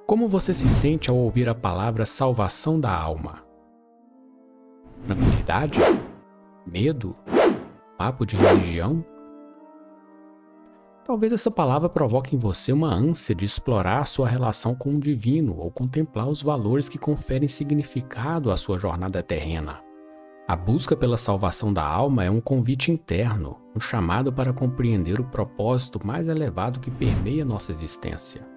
Como você se sente ao ouvir a palavra salvação da alma? Tranquilidade? Medo? Papo de religião? Talvez essa palavra provoque em você uma ânsia de explorar a sua relação com o divino ou contemplar os valores que conferem significado à sua jornada terrena. A busca pela salvação da alma é um convite interno, um chamado para compreender o propósito mais elevado que permeia nossa existência.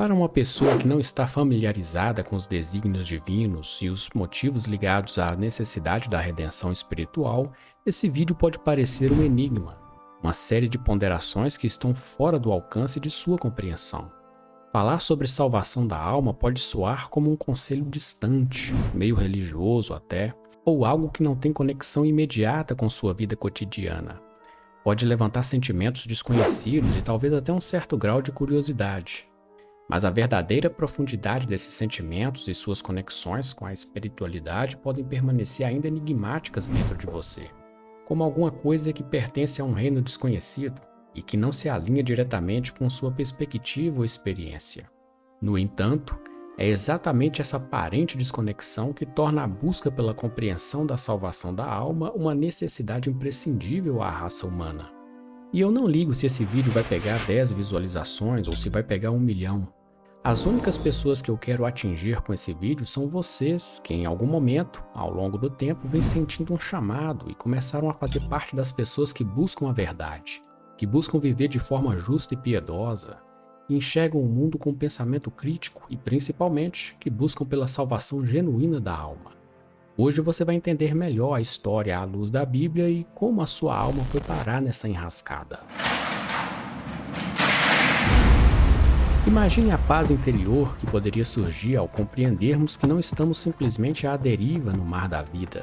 Para uma pessoa que não está familiarizada com os desígnios divinos e os motivos ligados à necessidade da redenção espiritual, esse vídeo pode parecer um enigma, uma série de ponderações que estão fora do alcance de sua compreensão. Falar sobre salvação da alma pode soar como um conselho distante, meio religioso até, ou algo que não tem conexão imediata com sua vida cotidiana. Pode levantar sentimentos desconhecidos e talvez até um certo grau de curiosidade. Mas a verdadeira profundidade desses sentimentos e suas conexões com a espiritualidade podem permanecer ainda enigmáticas dentro de você, como alguma coisa que pertence a um reino desconhecido e que não se alinha diretamente com sua perspectiva ou experiência. No entanto, é exatamente essa aparente desconexão que torna a busca pela compreensão da salvação da alma uma necessidade imprescindível à raça humana. E eu não ligo se esse vídeo vai pegar 10 visualizações ou se vai pegar 1 milhão. As únicas pessoas que eu quero atingir com esse vídeo são vocês, que em algum momento, ao longo do tempo, vêm sentindo um chamado e começaram a fazer parte das pessoas que buscam a verdade, que buscam viver de forma justa e piedosa, que enxergam o mundo com um pensamento crítico e, principalmente, que buscam pela salvação genuína da alma. Hoje você vai entender melhor a história à luz da Bíblia e como a sua alma foi parar nessa enrascada. Imagine a paz interior que poderia surgir ao compreendermos que não estamos simplesmente à deriva no mar da vida,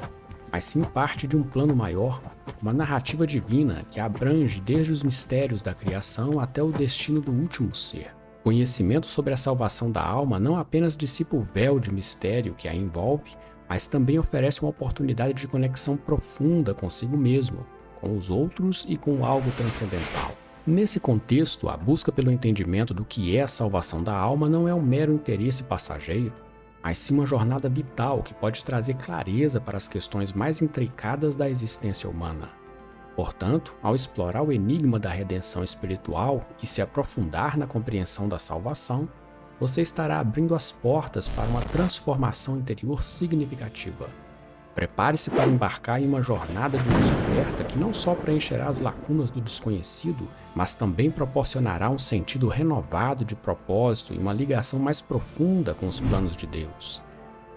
mas sim parte de um plano maior, uma narrativa divina que abrange desde os mistérios da criação até o destino do último ser. Conhecimento sobre a salvação da alma não apenas dissipa o véu de mistério que a envolve, mas também oferece uma oportunidade de conexão profunda consigo mesmo, com os outros e com algo transcendental. Nesse contexto, a busca pelo entendimento do que é a salvação da alma não é um mero interesse passageiro, mas sim uma jornada vital que pode trazer clareza para as questões mais intricadas da existência humana. Portanto, ao explorar o enigma da redenção espiritual e se aprofundar na compreensão da salvação, você estará abrindo as portas para uma transformação interior significativa. Prepare-se para embarcar em uma jornada de descoberta que não só preencherá as lacunas do desconhecido, mas também proporcionará um sentido renovado de propósito e uma ligação mais profunda com os planos de Deus.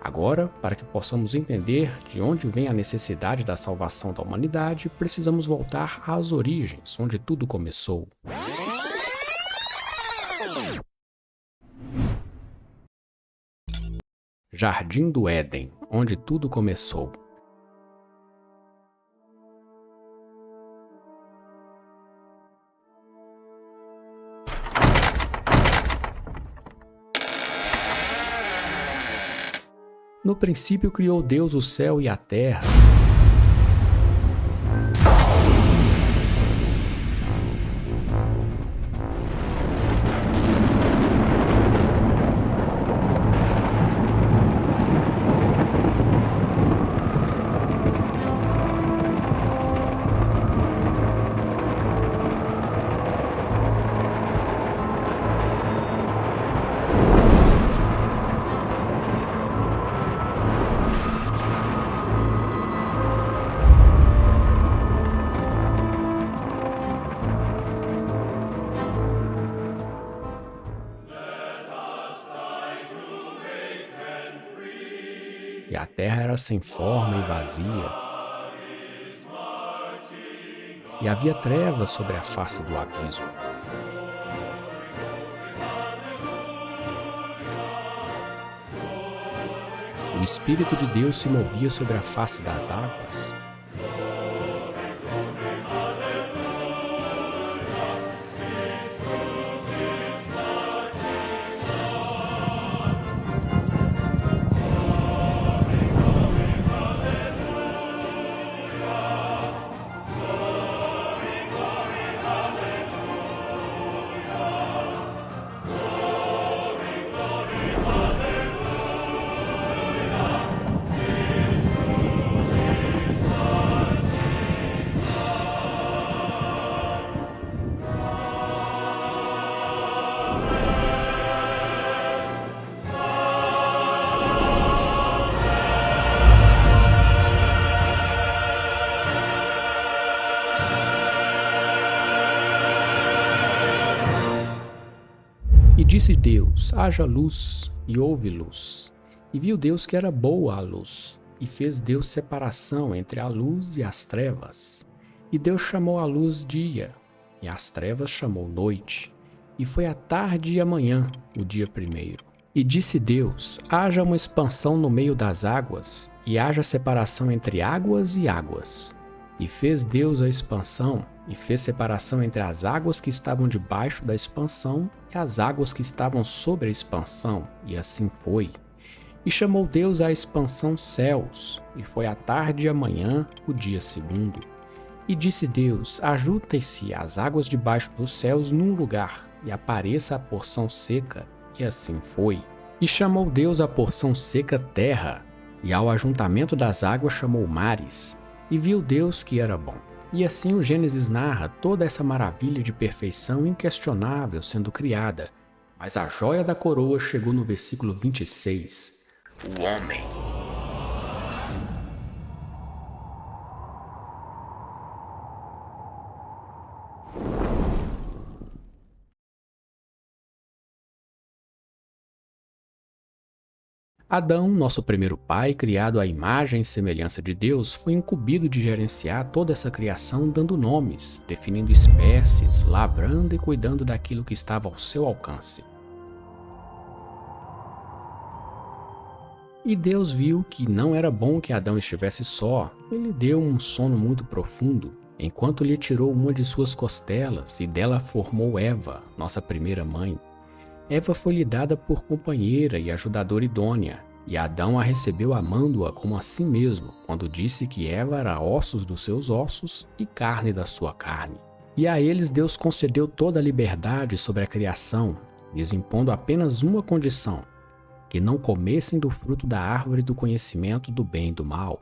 Agora, para que possamos entender de onde vem a necessidade da salvação da humanidade, precisamos voltar às origens, onde tudo começou. Jardim do Éden, onde tudo começou. No princípio criou Deus o céu e a terra. E a terra era sem forma e vazia, e havia trevas sobre a face do abismo. O Espírito de Deus se movia sobre a face das águas. disse Deus: haja luz, e houve luz. E viu Deus que era boa a luz, e fez Deus separação entre a luz e as trevas. E Deus chamou a luz dia, e as trevas chamou noite. E foi a tarde e a manhã, o dia primeiro. E disse Deus: haja uma expansão no meio das águas, e haja separação entre águas e águas. E fez Deus a expansão, e fez separação entre as águas que estavam debaixo da expansão e as águas que estavam sobre a expansão, e assim foi. E chamou Deus a expansão céus, e foi a tarde e a manhã, o dia segundo. E disse Deus: ajuntem-se as águas debaixo dos céus num lugar, e apareça a porção seca, e assim foi. E chamou Deus a porção seca terra, e ao ajuntamento das águas chamou mares. E viu Deus que era bom. E assim o Gênesis narra toda essa maravilha de perfeição inquestionável sendo criada. Mas a joia da coroa chegou no versículo 26. O homem. Adão, nosso primeiro pai, criado à imagem e semelhança de Deus, foi incumbido de gerenciar toda essa criação dando nomes, definindo espécies, lavrando e cuidando daquilo que estava ao seu alcance. E Deus viu que não era bom que Adão estivesse só. Ele deu um sono muito profundo, enquanto lhe tirou uma de suas costelas e dela formou Eva, nossa primeira mãe. Eva foi-lhe dada por companheira e ajudadora idônea, e Adão a recebeu amando-a como a si mesmo, quando disse que Eva era ossos dos seus ossos e carne da sua carne. E a eles Deus concedeu toda a liberdade sobre a criação, lhes impondo apenas uma condição: que não comessem do fruto da árvore do conhecimento do bem e do mal.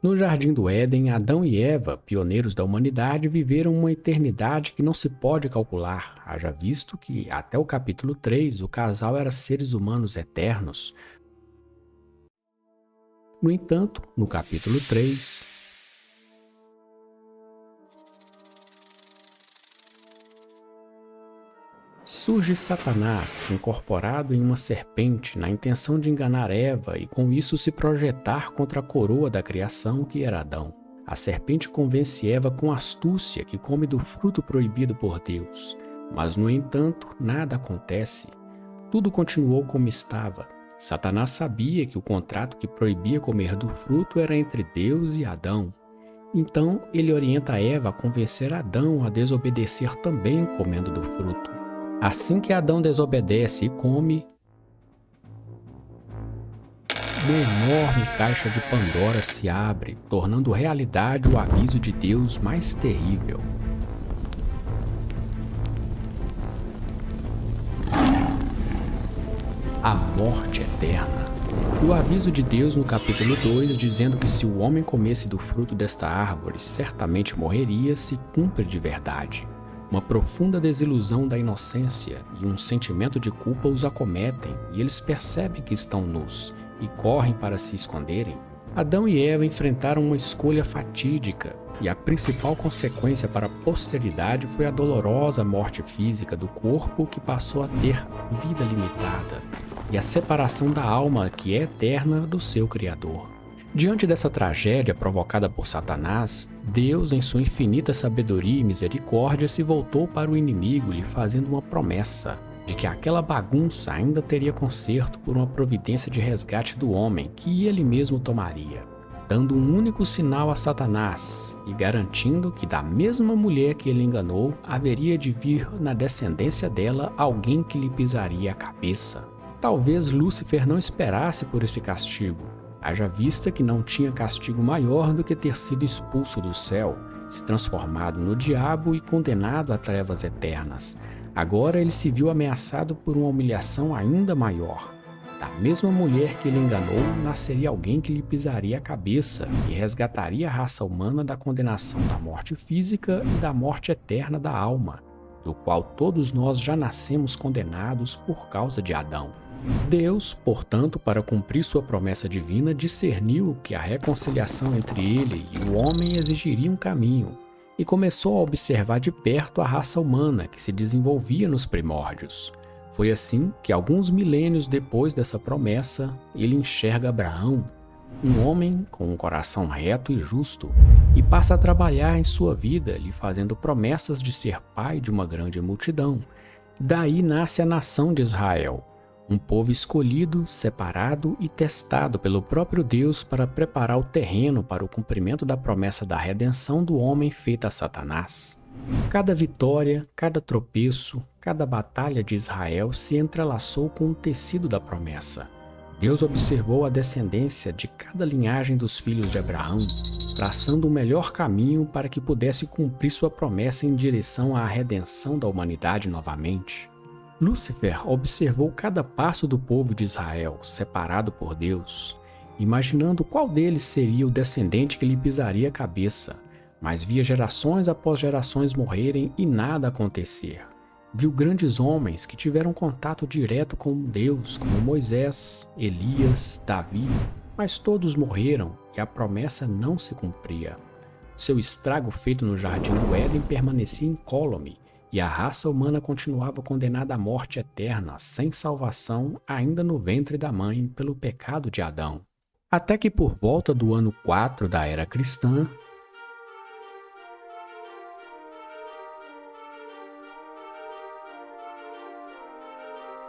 No Jardim do Éden, Adão e Eva, pioneiros da humanidade, viveram uma eternidade que não se pode calcular, haja visto que, até o capítulo 3, o casal era seres humanos eternos. No entanto, no capítulo 3, surge Satanás, incorporado em uma serpente, na intenção de enganar Eva e com isso se projetar contra a coroa da criação que era Adão. A serpente convence Eva com astúcia que come do fruto proibido por Deus. Mas, no entanto, nada acontece. Tudo continuou como estava. Satanás sabia que o contrato que proibia comer do fruto era entre Deus e Adão. Então, ele orienta Eva a convencer Adão a desobedecer também comendo do fruto. Assim que Adão desobedece e come, uma enorme caixa de Pandora se abre, tornando realidade o aviso de Deus mais terrível. A morte eterna. O aviso de Deus no capítulo 2, dizendo que se o homem comesse do fruto desta árvore, certamente morreria, se cumpre de verdade. Uma profunda desilusão da inocência e um sentimento de culpa os acometem, e eles percebem que estão nus e correm para se esconderem. Adão e Eva enfrentaram uma escolha fatídica, e a principal consequência para a posteridade foi a dolorosa morte física do corpo, que passou a ter vida limitada, e a separação da alma, que é eterna, do seu Criador. Diante dessa tragédia provocada por Satanás, Deus, em sua infinita sabedoria e misericórdia, se voltou para o inimigo, lhe fazendo uma promessa de que aquela bagunça ainda teria conserto por uma providência de resgate do homem que ele mesmo tomaria, dando um único sinal a Satanás e garantindo que da mesma mulher que ele enganou, haveria de vir na descendência dela alguém que lhe pisaria a cabeça. Talvez Lúcifer não esperasse por esse castigo, haja vista que não tinha castigo maior do que ter sido expulso do céu, se transformado no diabo e condenado a trevas eternas. Agora ele se viu ameaçado por uma humilhação ainda maior. Da mesma mulher que ele enganou, nasceria alguém que lhe pisaria a cabeça e resgataria a raça humana da condenação da morte física e da morte eterna da alma, do qual todos nós já nascemos condenados por causa de Adão. Deus, portanto, para cumprir sua promessa divina, discerniu que a reconciliação entre ele e o homem exigiria um caminho, e começou a observar de perto a raça humana que se desenvolvia nos primórdios. Foi assim que, alguns milênios depois dessa promessa, ele enxerga Abraão, um homem com um coração reto e justo, e passa a trabalhar em sua vida, lhe fazendo promessas de ser pai de uma grande multidão. Daí nasce a nação de Israel, um povo escolhido, separado e testado pelo próprio Deus para preparar o terreno para o cumprimento da promessa da redenção do homem feita a Satanás. Cada vitória, cada tropeço, cada batalha de Israel se entrelaçou com o tecido da promessa. Deus observou a descendência de cada linhagem dos filhos de Abraão, traçando o melhor caminho para que pudesse cumprir sua promessa em direção à redenção da humanidade novamente. Lúcifer observou cada passo do povo de Israel, separado por Deus, imaginando qual deles seria o descendente que lhe pisaria a cabeça, mas via gerações após gerações morrerem e nada acontecer. Viu grandes homens que tiveram contato direto com Deus, como Moisés, Elias, Davi, mas todos morreram e a promessa não se cumpria. Seu estrago feito no jardim do Éden permanecia incólume, e a raça humana continuava condenada à morte eterna, sem salvação, ainda no ventre da mãe, pelo pecado de Adão. Até que por volta do ano 4 da era cristã,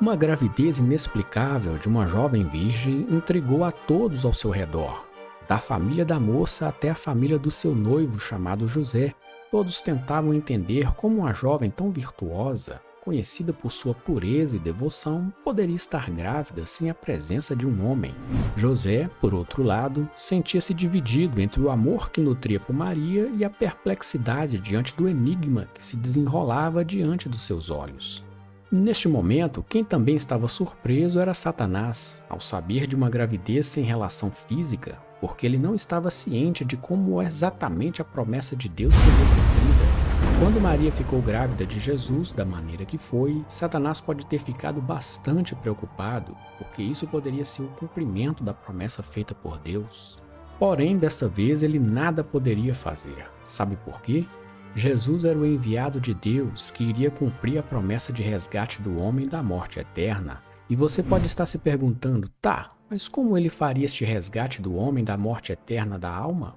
uma gravidez inexplicável de uma jovem virgem intrigou a todos ao seu redor, da família da moça até a família do seu noivo chamado José. Todos tentavam entender como uma jovem tão virtuosa, conhecida por sua pureza e devoção, poderia estar grávida sem a presença de um homem. José, por outro lado, sentia-se dividido entre o amor que nutria por Maria e a perplexidade diante do enigma que se desenrolava diante dos seus olhos. Neste momento, quem também estava surpreso era Satanás, ao saber de uma gravidez sem relação física, porque ele não estava ciente de como exatamente a promessa de Deus seria cumprida. Quando Maria ficou grávida de Jesus da maneira que foi, Satanás pode ter ficado bastante preocupado, porque isso poderia ser o cumprimento da promessa feita por Deus. Porém, dessa vez ele nada poderia fazer. Sabe por quê? Jesus era o enviado de Deus que iria cumprir a promessa de resgate do homem da morte eterna. E você pode estar se perguntando, mas como ele faria este resgate do homem da morte eterna da alma?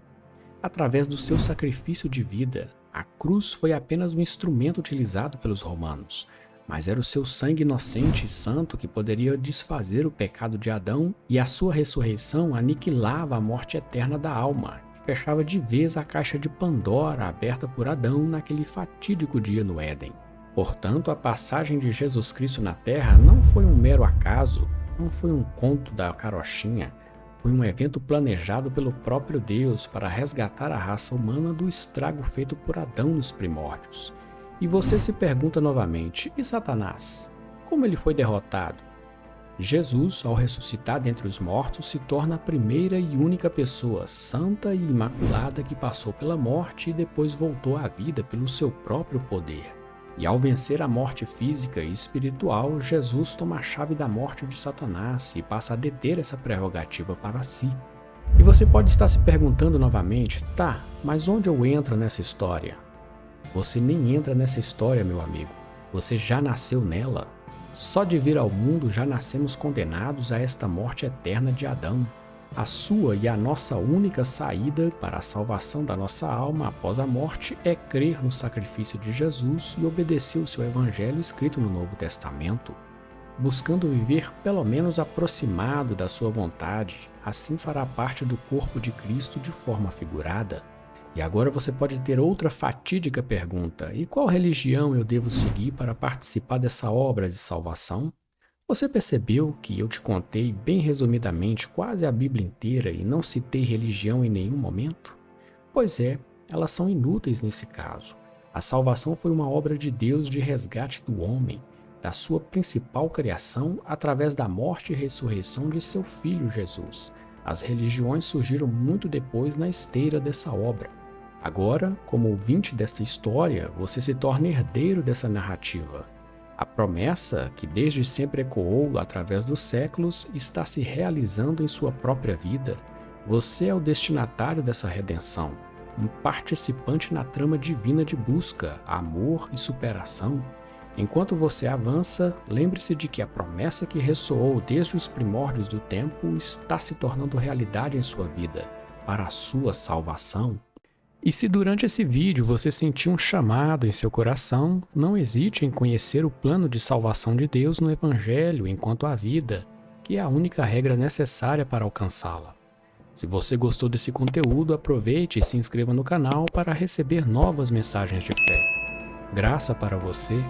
Através do seu sacrifício de vida. A cruz foi apenas um instrumento utilizado pelos romanos, mas era o seu sangue inocente e santo que poderia desfazer o pecado de Adão, e a sua ressurreição aniquilava a morte eterna da alma. Fechava de vez a caixa de Pandora aberta por Adão naquele fatídico dia no Éden. Portanto, a passagem de Jesus Cristo na Terra não foi um mero acaso, não foi um conto da carochinha, foi um evento planejado pelo próprio Deus para resgatar a raça humana do estrago feito por Adão nos primórdios. E você se pergunta novamente, e Satanás? Como ele foi derrotado? Jesus, ao ressuscitar dentre os mortos, se torna a primeira e única pessoa santa e imaculada que passou pela morte e depois voltou à vida pelo seu próprio poder. E ao vencer a morte física e espiritual, Jesus toma a chave da morte de Satanás e passa a deter essa prerrogativa para si. E você pode estar se perguntando novamente, mas onde eu entro nessa história? Você nem entra nessa história, meu amigo. Você já nasceu nela. Só de vir ao mundo já nascemos condenados a esta morte eterna de Adão. A sua e a nossa única saída para a salvação da nossa alma após a morte é crer no sacrifício de Jesus e obedecer o seu evangelho escrito no Novo Testamento. Buscando viver pelo menos aproximado da sua vontade, assim fará parte do corpo de Cristo de forma figurada. E agora você pode ter outra fatídica pergunta: e qual religião eu devo seguir para participar dessa obra de salvação? Você percebeu que eu te contei bem resumidamente quase a Bíblia inteira e não citei religião em nenhum momento? Pois é, elas são inúteis nesse caso. A salvação foi uma obra de Deus de resgate do homem, da sua principal criação, através da morte e ressurreição de seu Filho Jesus. As religiões surgiram muito depois na esteira dessa obra. Agora, como ouvinte desta história, você se torna herdeiro dessa narrativa. A promessa, que desde sempre ecoou através dos séculos, está se realizando em sua própria vida. Você é o destinatário dessa redenção, um participante na trama divina de busca, amor e superação. Enquanto você avança, lembre-se de que a promessa que ressoou desde os primórdios do tempo está se tornando realidade em sua vida, para a sua salvação. E se durante esse vídeo você sentir um chamado em seu coração, não hesite em conhecer o plano de salvação de Deus no Evangelho enquanto há vida, que é a única regra necessária para alcançá-la. Se você gostou desse conteúdo, aproveite e se inscreva no canal para receber novas mensagens de fé. Graça para você